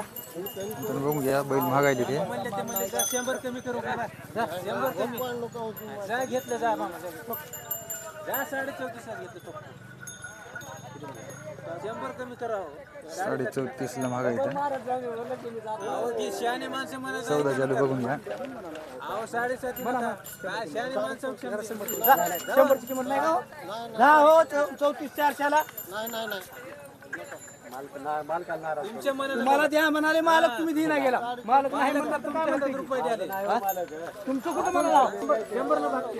तर बघून घ्या बैल महागायले ते. म्हणले ते म्हणजे 100 कमी करू का? 100 कमी जा घेतलं जा मामा जा 34.5 घेतलं तो 100 कमी करावं. 34.5 ला महागाई ते. अहो ती शहाणे माणसं म्हणत चौदा चालू बघून घ्या. अहो 7.5 म्हणा काय शहाणे माणसं 100ची किंमत नाही का हो? ना हो 34 400ला नाही तुमच्या मनात तुम्हाला द्या म्हणाले मालक तुम्ही दिना गेला मालक नाही म्हणणार तुमच्या हातात रुपये द्याले तुमचं कुठं म्हणाला 100ला भागते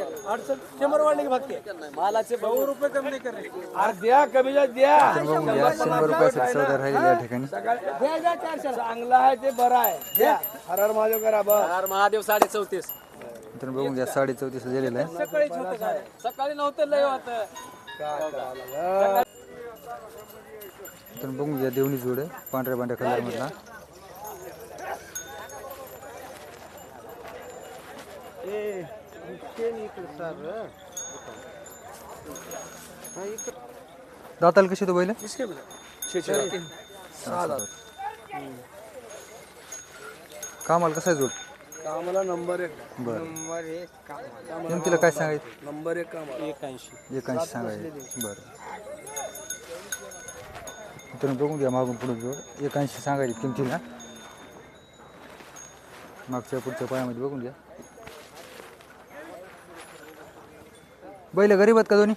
100 वाढले की भागते मालाचे 2 रुपये कमी नाही करणे अरे द्या कमी जास्त द्या तर बघून घ्या 100 रुपयासाठी सौदा राहिलेला या ठिकाणी. द्या 400 चांगला आहे ते बरं आहे द्या हर महादेव करा बस महादेव 34.5 तर बघून घ्या 34.5 दिलेला आहे. सकाळीच होतं काय सकाळी नव्हतं लय होतं तर बघून घ्या देवणी जोड आहे पांढऱ्या पांढऱ्या कलर मधला. दाताल कशी तो बैल? कामाला कसा आहे जोड? कामाला नंबर 1 बरं नंबर 1 किमतीला काय सांगायचं? नंबर 1 कामाला 81 सांगायचं. बरं तर बघून घ्या मागून पुढे जोड 81 सांगायची किमतीला. मागच्या पुढच्या पायामध्ये बघून घ्या. बैल गरीब आहेत का दोन्ही?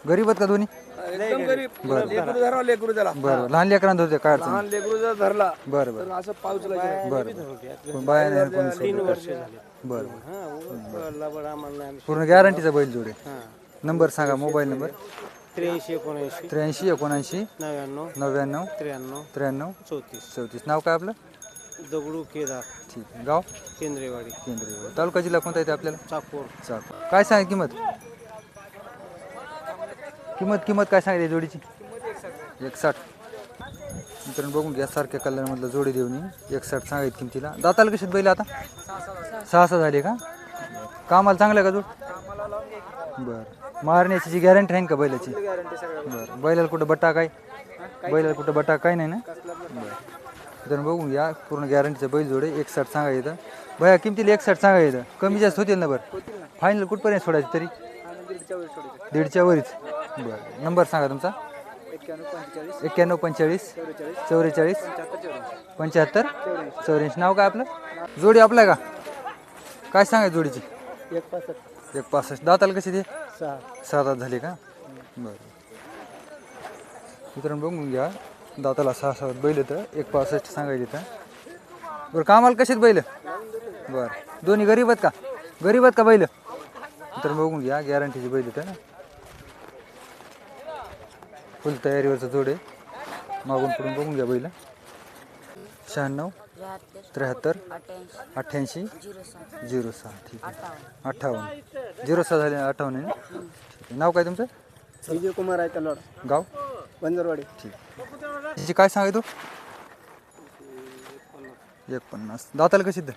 गरीब आहेत का दोन्ही? एकदम गरीब लेकरू धरा लेकरू त्याला बरं लहान लेकरांत होते काय अडचण? लहान लेकरू जर धरला बरं तर बरं असं पाऊचला बरं बाया नाही कोणी सोडलं. वर्ष झाले बरं लबड आम्हाला पूर्ण गॅरंटीचा बैल जोड आहे. नंबर सांगा मोबाईल नंबर 83 79 83 79 99 99 93 93 34 34. नाव काय आपलं? दगडू केदार ठीक आहे. गाव? केंद्रेवाडी केंद्रीय. तालुका जिल्हा कोणता येते आपल्याला? चाकूर चाक. काय सांगा किंमत? किंमत काय सांगितली जोडीची? 160. मित्रांनो बघून घ्या सारख्या कलरमधलं जोडी देऊन 160 सांगायची किमतीला. दाताला कशीत बैल आता? 6 झाले का? कामाला चांगलं आहे का जोड? बरं मारण्याची जी गॅरंटी आहे का बैलाची? बरं बैलाला कुठं बट्टा काय? बैलाला कुठं बट्टा काय नाही ना? बरं मित्रांनो बघून घ्या पूर्ण गॅरंटीचं बैल जोडे 160 सांगायचं. भया किमतीला 160 सांगायचं. कमी जास्त होतील ना? बरं फायनल कुठपर्यंत सोडायचं तरी? 1.5च्या वरीच. बरं नंबर सांगा तुमचा? 91 45 44 75 84. नाव काय आपलं? जोडी आपलं आहे का? काय सांगायचं जोडीची? 165. दाताला कशी ते? 6 दात झाले का? बरं मित्रांनो बघून घ्या दाताला 6 बैल तर 165 सांगायचे तर. बरं कामाला कशीत बैल? बरं दोन्ही गरीब आहेत का? गरीब आहेत का बैल? मित्रांनो बघून घ्या गॅरंटीची बैल तर फुल तयारीवरचं जोड आहे. मागून पुढून बघून घ्या बैल. 96 73 88 06. ठीक आहे 58 06 झाले 58 आहे ना? ठीक आहे. नाव काय तुमचं? विजय कुमार आहे तलवार गाव? बंजरवाडी ठीक. तिची काय सांगाय तू? 150. दाताला कशी? 2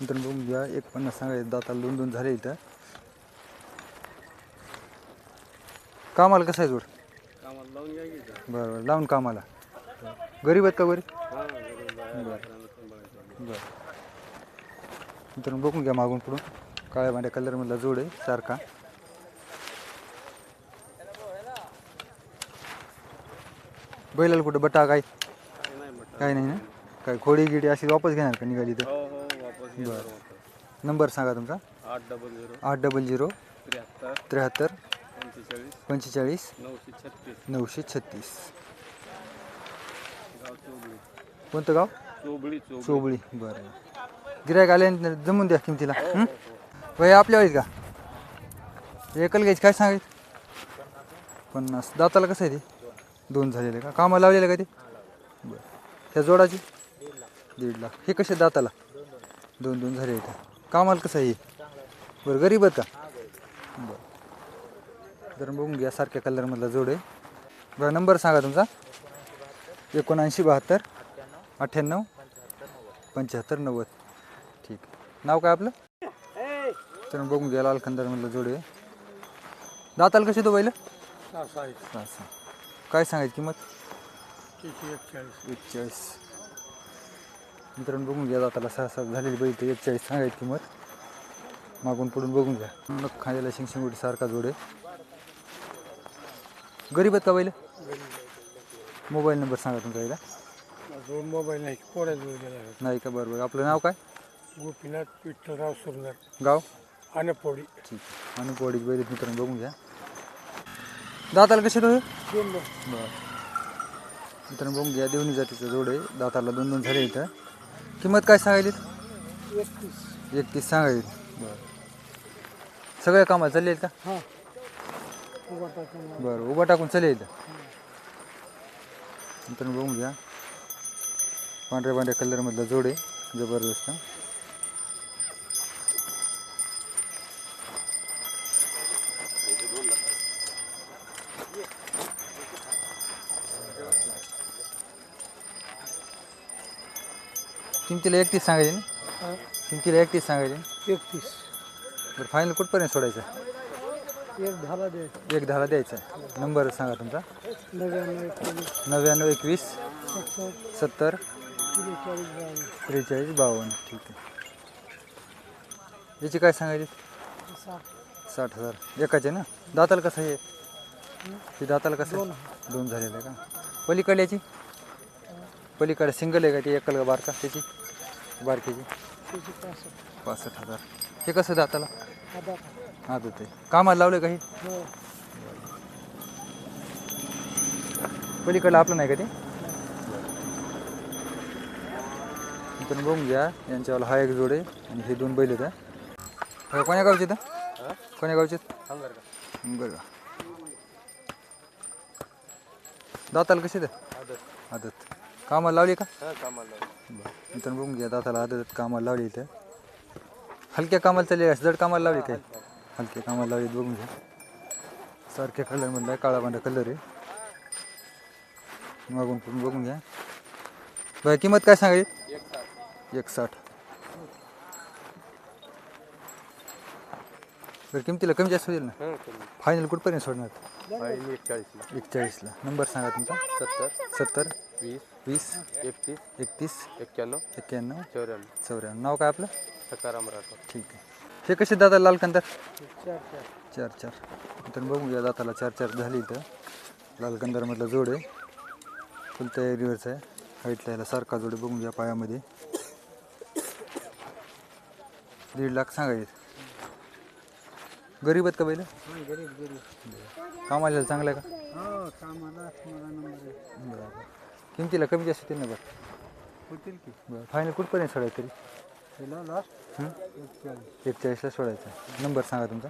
मित्रांनो बघून घ्या 150 सांगायचं. दाताला 2 झाले इथं. कामाला कसं आहे जोड? बरं लावून कामाला. गरीब आहेत का बरी? बरं मित्रांनो बघून घ्या मागून पुढून काळ्या भांड्या कलरमधला जोड आहे सारखा. बैलाला कुठं बट्टा काय? काय नाही ना? काय खोडी गिडी अशी वापस घेणार का निघाली तर? बरं नंबर सांगा तुमचा? 800 73 45 936. कोणतं गाव? चोबळी. बरं गिरायक आले जमून द्या किमतीला. भाई आपल्या वेळेस का एकल घ्यायची काय सांगायचं? 50. दाताला कसं आहे ते? 2 झालेले का? कामाला लावलेलं का ते? बरं ह्या जोडाची 1.5 लाख. हे कसे दाताला? 2 झाले इथं. कामाला कसं आहे? बरं गरीब आहेत का? बरं जर बघून घ्या सारख्या कलरमधला जोड आहे. बरं नंबर सांगा तुमचा? 79 72 98 75 90. ठीक. नाव काय आपलं? तर बघून घ्या लाल खंदारमधला जोड आहे. दाताला कशी तो बैल? 6. काय सांगायची किंमत? 41. मित्रांनो बघून घ्या दाताला 6 झालेली बैल तर 41 सांगायची किंमत. मागून पुढून बघून घ्या. नख खायला शिंगशिंगोटी सारखा जोडे. गरीब आहेत का बैल? मोबाईल नंबर सांगा तुमचा एकदा. मोबाईल नाही पोऱ्या जोड गेला नाही का? बरोबर. आपलं नाव काय? गोपीनाथ विठ्ठलराव सुरनर गाव? आनेपोडी. ठीक. आणि बॉडी बैल मित्रांनो बघून घ्या. दाताला कसे तो? दोन बरं. मित्रांनो बघून घ्या. देवणी जातीचं जोड आहे. दाताला 2 झाले इथं. किंमत काय सांगायली? 31 सांगायली. बरं. सगळ्या कामाला चालले आहेत का? हां बरं. उभा टाकून चालेल. मित्रांनो बघून घ्या. पांढऱ्या कलरमधला जोड आहे जबरदस्त. किमतीला 31 सांगायचे ना? किमतीला 31 सांगायचे. 31 बरं. फायनल कुठपर्यंत सोडायचं? एक 10 द्यायचा. नंबर सांगा तुमचा. 99 21 70 43 52. ठीक आहे. याची काय सांगायची? 60,000 एकाचे ना? दाताला कसं आहे ते? दाताला कसं? 2 झालेलं आहे का? पलीकडल्याची? पलीकडे सिंगल आहे का ती? एकल का बारका त्याची? बारकीची 65,000. हे कसं दाताला? आदत आहे. कामाला लावलं काही? पलीकडलं आपलं नाही का ते? पण बघून घ्या. यांच्यावाला हा एक जोड आहे आणि हे 2 बैल आहेत. कोण्या गावचे तर? कोण्या गावचे? बरं. दाताला कसे तर? आदत. कामाला लावली का? बरं. मित्रांनो बघून घ्या. दाताला आदत कामाला लावली इथं. हलक्या कामाला चालली आहे? जड कामाला लावली काय? हलक्या कामाला लावली. बघून घ्या. सारख्या कलरमधला आहे. काळा पांढरा कलर आहे. मागून पुढून बघून घ्या. बरं. किंमत काय सांगायची? 160. बरं. किमतीला कमी जास्त होईल ना? फायनल कुठपर्यंत सोडणार? 41ला. नंबर सांगा तुमचा. 70 20 31 91 94. नाव काय आपलं? सकाराम राठोड. ठीक आहे. हे कसे दादा लाल कंदार? 4 तर बघून घ्या. दाताला 4 झाली इथं. लाल कंदारमधला जोड आहे. फुल तयारीवरचा आहे. हाईटला याला सारखा जोड बघून घ्या. पायामध्ये 1.5 लाख सांगायचे. गरीब आहेत का बैल? कामाला चांगलं आहे का? बरं. किमतीला कमी जास्त होतील ना? बरं होतील की. बरं. फायनल कुठपर्यंत सोडायचं तरी? 41ला सोडायचं. नंबर सांगा तुमचा.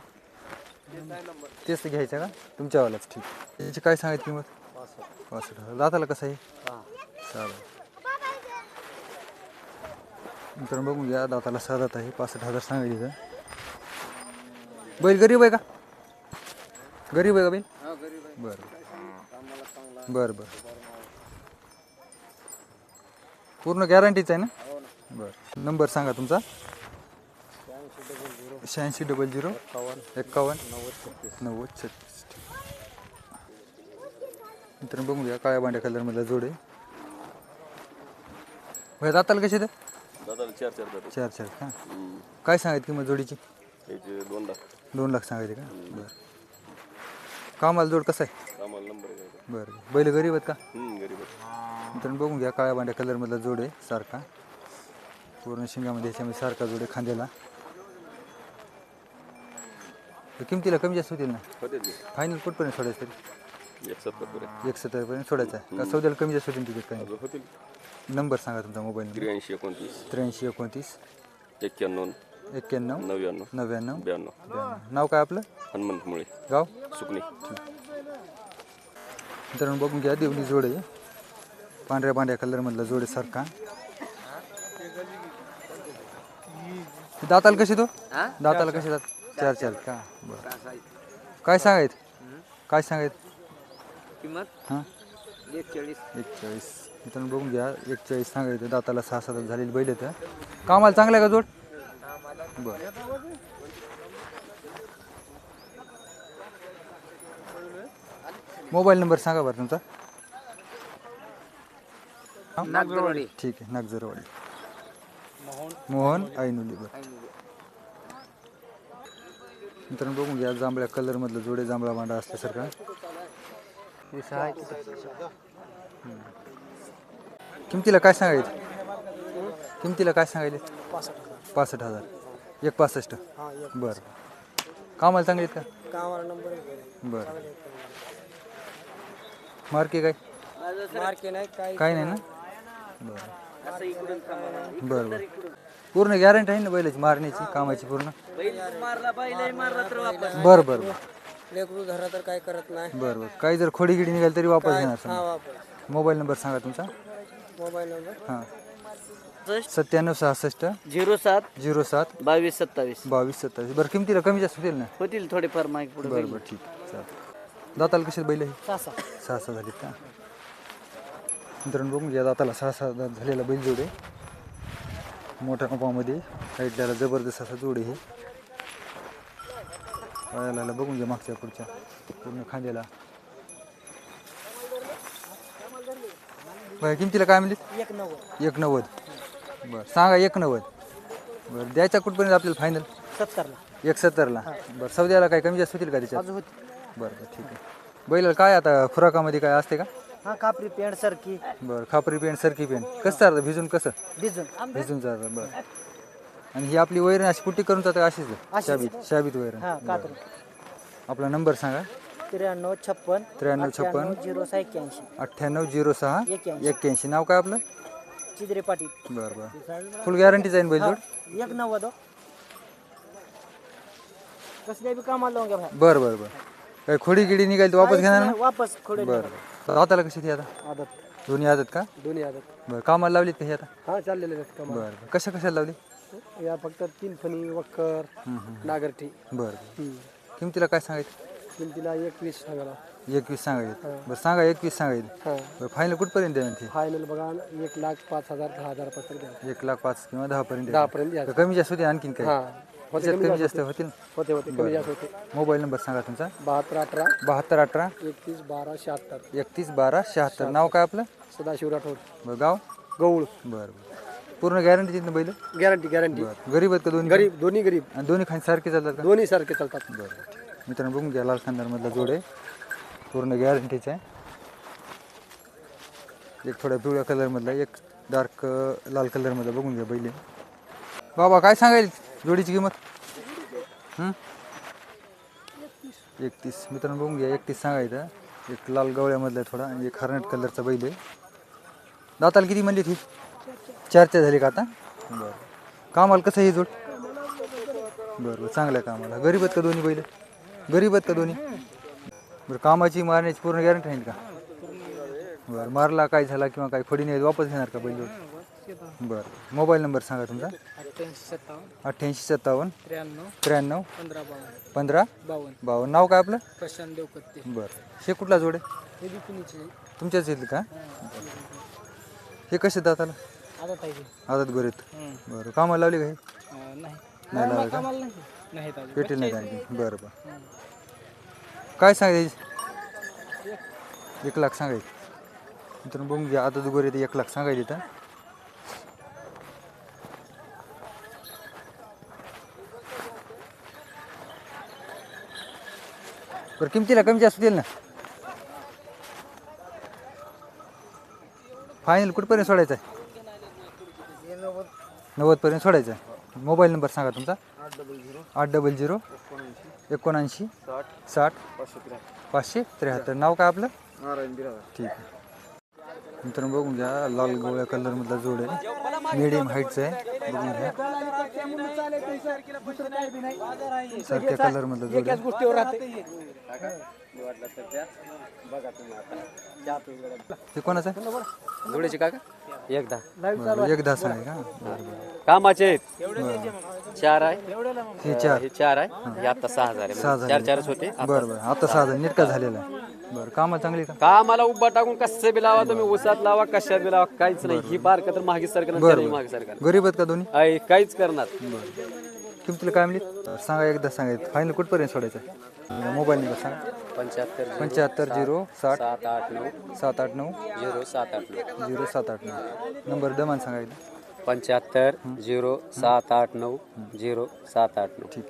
तेच तर घ्यायचं का? तुमच्यावालाच. ठीक. याची काय सांगायची किंमत? 65,000. दाताला कसं आहे? चालेल. मित्रांनो बघून घ्या. दाताला 6 दात आहे. 65,000 सांगायची. बैल गरीब आहे का? गरीब आहे का बैल? बरं. पूर्ण गॅरंटीच आहे ना? बरं. नंबर सांगा तुमचा. 86 00 51 90 36. मित्रांनो बघून घ्या. काळ्या पांढऱ्या कलरमधला जोड आहे. भाई दाताला कसे ते? दादाला 4 का? काय सांगायची किंमत जोडीची? 2 लाख सांगायचे का? बरं. कामाला जोड कसा आहे? आम्हाला नंबर घ्यायचा. बरं. बैल गरीब आहेत का? गरीब आहे. मित्रांनो बघून घ्या. काळ्या पांढऱ्या कलरमधला जोड आहे सारखा. पूर्ण शिंगामध्ये ह्याच्यामध्ये सारखा जोड आहे खांद्याला. किमतीला कमी जास्त होतील ना? होते फायनल कुठपर्यंत सोडायचं तरी? 170 पर्यंत सोडायचं आहे का? सौद्याला कमी जास्त होतील तिथे काही? होतील. नंबर सांगा तुमचा. Mobile number. 83 29 29 91 91 99 92. नाव काय आपलं? हनुमंत मुळे गाव? सुकणी. मित्रांनो बघून घ्या. देवणी जोड आहे. पांढऱ्या कलरमधला जोड आहे सारखा. दाताला कसे तो? दाताला कसे जात? 4 का? बरं. काय सांगायत? किंमत हां 41. मित्रांनो बघून घ्या. 41 सांगायचं. दाताला 6-7 झालेली बैल येतं. कामाला चांगलं आहे का जोड? बरं. मोबाईल नंबर सांगा बरं तुमचा. नागजरवाडी. ठीक आहे, नागजरवाडी. मोहन ऐनुली. बरं मित्रांनो बघून घ्या, जांभळ्या कलर मधलं जोडे, जांभळा मांडा असल्यासारखा. किमतीला काय सांगायचं? किमतीला काय सांगायले? 65,000. 1,65. बरं. कामाला चांगले आहेत का? बरं. मार्के काय? काय नाही ना? बरं बरं बरं. पूर्ण गॅरंटी आहे ना बैलाची मारण्याची, कामाची पूर्ण? बरं बरं बरं. लेकरू धरा तर काय करत नाही. बरं बरं. काही जर खोडी गिडी निघाली तरी वापस घेणार समजा. मोबाईल नंबर सांगा तुमचा. मोबाईल नंबर हां 9766 07 07 22 27 22 27. बरं किमतीला कमी जास्त होतील ना? होतील थोडेफार माईक पुढे. बरं बरं ठीक चालेल. दाताला कशी बैल आहे? 6 झालीत का? मित्रांनो बघून घ्या, दाताला 6 दात झालेला बैल जोडे, मोठ्या कपामध्ये साईडला जबरदस्त असा जोडे. हे पायाला बघून घ्या, मागच्या पुढच्या पूर्ण खांद्याला. बरं किमतीला काय म्हणली? 1,90. बरं सांगा 1,90. बरं द्यायचा कुठपर्यंत आपल्याला फायनल? 1,70ला. बरं सौद्याला काय कमी जास्त होतील का त्याच्यात? बरं बरं ठीक आहे. बैलाला काय आता खुराकामध्ये काय असते का? हा कापरी पेंट सरकी. बरं खापरी पेंट सरकी पेंट कसं चालतं? भिजून कसं? भिजून चालतं. बरं. आणि ही आपली वैरण अशी पुट्टी करून जातं अशीच शाबीत वैरण. आपला नंबर सांगा. 93 56 93 56 06 81 98 06 81. नाव काय आपलं? चिद्रे पाटील. बरं बरं. फुल गॅरंटी जाईन बैल जोड? 1,90. कसल्या बी कामाला लावून घ्या. बरं बरं बरं. काय खोडी गिडी निघाली तर वापस घेणार ना? वापस खोडे. बरं बरं. आताला कशी ती आता? आदत. दोन्ही आदत का? दोन्ही आदत. बरं कामाला लावलीत का ही आता? हा चाललेले आहेत कामा. बरं बरं. कशा कशाला लावली? या फक्त 3 फणी वक्कर नागरठी. बरं किमतीला काय सांगायचं? किमतीला 21 सांगायला. 21 सांगायचं. बरं सांगा 21 सांगायचं. बरं फायनल कुठपर्यंत द्या ती? फायनल बघा 1,05,000 10,000 पर्यंत द्या. 1,05,000 किंवा 10 पर्यंत. 10 पर्यंत द्या. कमी जास्त होते आणखीन काय? होते कमी जास्त होतील. होते कमी जास्त होते. मोबाईल नंबर सांगा तुमचा. 72 18 72 18 31 12 76. 31 12 76. नाव काय आपलं? सदाशिव राठोड. बरं गाव? गौळ. बरं बरं. पूर्ण गॅरंटी देत ना बैल? गॅरंटी. बरं. गरीब आहेत का दोन्ही? गरीब दोन्ही गरीब. आणि दोन्ही खाली सारखे चालतात का? दोन्ही सारखे चालतात. बरं मित्रांनो बघून घ्या, लाल खानदारमधला जोड आहे, पूर्ण गॅरंटीचा आहे. एक थोड्या पिवळ्या कलरमधला, एक डार्क लाल कलरमधला. बघून घ्या बैल. बाबा काय सांगायला जोडीची किंमत? 31. मित्रांनो बघून घ्या, 31 सांगायचं. एक लाल गवळ्यामधला थोडा आणि एक हरनट कलरचा बैल आहे. दाताला किती म्हणली ती? 4 झाली का आता? बरं कामाला कसं आहे ही जोड? बरं चांगलं आहे कामाला. गरीब आहेत का दोन्ही बैल? गरीब आहेत का दोन्ही? बरं कामाची मारण्याची पूर्ण गॅरंटी आहे का? बरं मारला काय झाला किंवा काही खोडी नाही वापस घेणार का बैल जोड? बरं मोबाईल नंबर सांगा तुमचा. 88 57 93 15 52. नाव काय आपलं? प्रशांत देवकत्ते. बरं हे कुठला जोड आहे? तुमच्याच येतील का? हे कसे दाताला? आदत गोरेत. बरं कामाला लावली का हे? नाही लावली का? पेटेल नाही का आणखी? बरं बरं. काय सांगायचं? 1,00,000 सांगायचं. मित्रांनो बघून घ्या, आदत गोरे ते 1,00,000 सांगायचे तर. बरं किमतीला कमी जास्त देईल ना? फायनल कुठपर्यंत सोडायचं आहे? 90 पर्यंत सोडायचं आहे. मोबाईल नंबर सांगा तुमचा. 800 79 60 573. नाव काय आपलं? ठीक आहे. मित्रांनो बघून घ्या, लाल गोळ्या कलरमधला जोड आहे, मिडियम हाईटचा आहे. बघून घ्या, सारख्या कलरमधला जोड आहे. गोष्टीवर राहते. ते कोणाचं आहे? जोडीचे काका एकदा बरं, 1,10 सांगाय का? बरं कामाचे आहेत. 4 आहे. हे 4 हे 4 आहे. हे आता 6,000 आहे. 6,000. 4 होते. बरं बरं आता 6,000 नीट का झालेला आहे. बरं कामा चांगली का? कामाला उभा टाकून कसं बी लावा तुम्ही, उसात लावा कशात बी लावा, काहीच नाही. ही बारका तर महागी सरकार महागी सरकार गरीब आहेत का दोन्ही? आहे, काहीच करणार. किमतीला काय म्हणली? सांगा 1,10 सांगायचं. फायनल कुठपर्यंत सोडायचं? मोबाईल नंबर सांगा. 75 75 0 60 789 789 0789 0789 नंबर दमान सांगायला 75 0789 0789. ठीक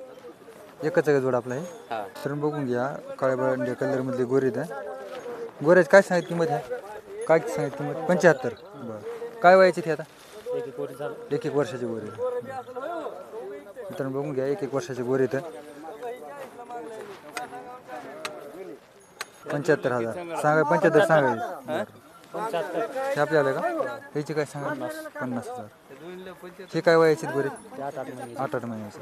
एकच आहे जोड आपला आहे हा तर बघून घ्या काळ्या बांड्या कलरमधले गोरेत आहे गोऱ्याची काय सांगितली किंमत आहे काय सांगितली किंमत 75 बरं काय व्हायची ती आता एक एक वर्षाचे गोरे मित्रांनो बघून घ्या एक वर्षाचे गोरे तर 75,000 सांगा 75 सांगा हे आपल्याला का ह्याची काय सांगा 50,000 हे काय वयाचे गोरे 8 महिन्याचे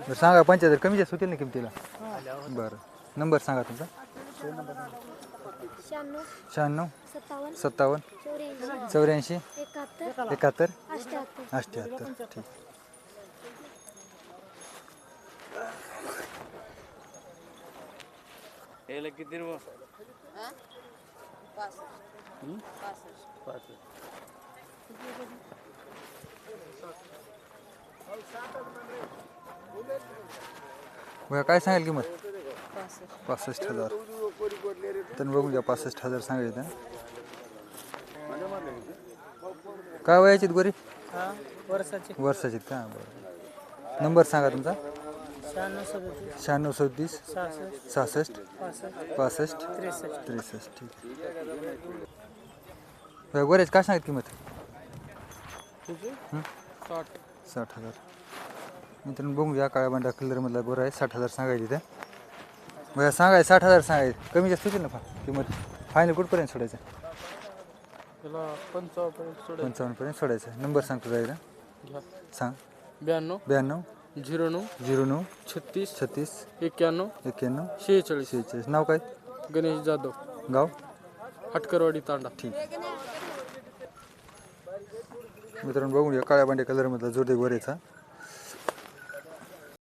बरं सांगा 75 कमी जास्त होतील ना किमतीला बरं नंबर सांगा तुमचा 96 57 84 71 88 ठीक बघा काय सांगाल किंमत 65,000 तर बघून घ्या 65,000 सांगायचं काय वयाची गोरी वर्षाची का बरं नंबर सांगा तुमचा 96 37 66 65 63 ठीक बघा गोऱ्याची काय सांगत किंमत 60,000 मित्रांनो बघून घ्या काळ्या बांडा कलरमधला गोरा आहे 60,000 सांगायची ते बघा सांगाय 60,000 सांगायचं कमी जास्त होतील ना किंमत फायनल कुठपर्यंत सोडायचं 55 पर्यंत सोडायचं नंबर सांगतो जायला सांग 92 09 09 36 36 91 91 46 46 नाव काय गणेश जाधव गाव हटकरवाडी तांडा. ठीक मित्रांनो बघून घ्या काळ्या बांडे कलरमधला जोडे गोरेचा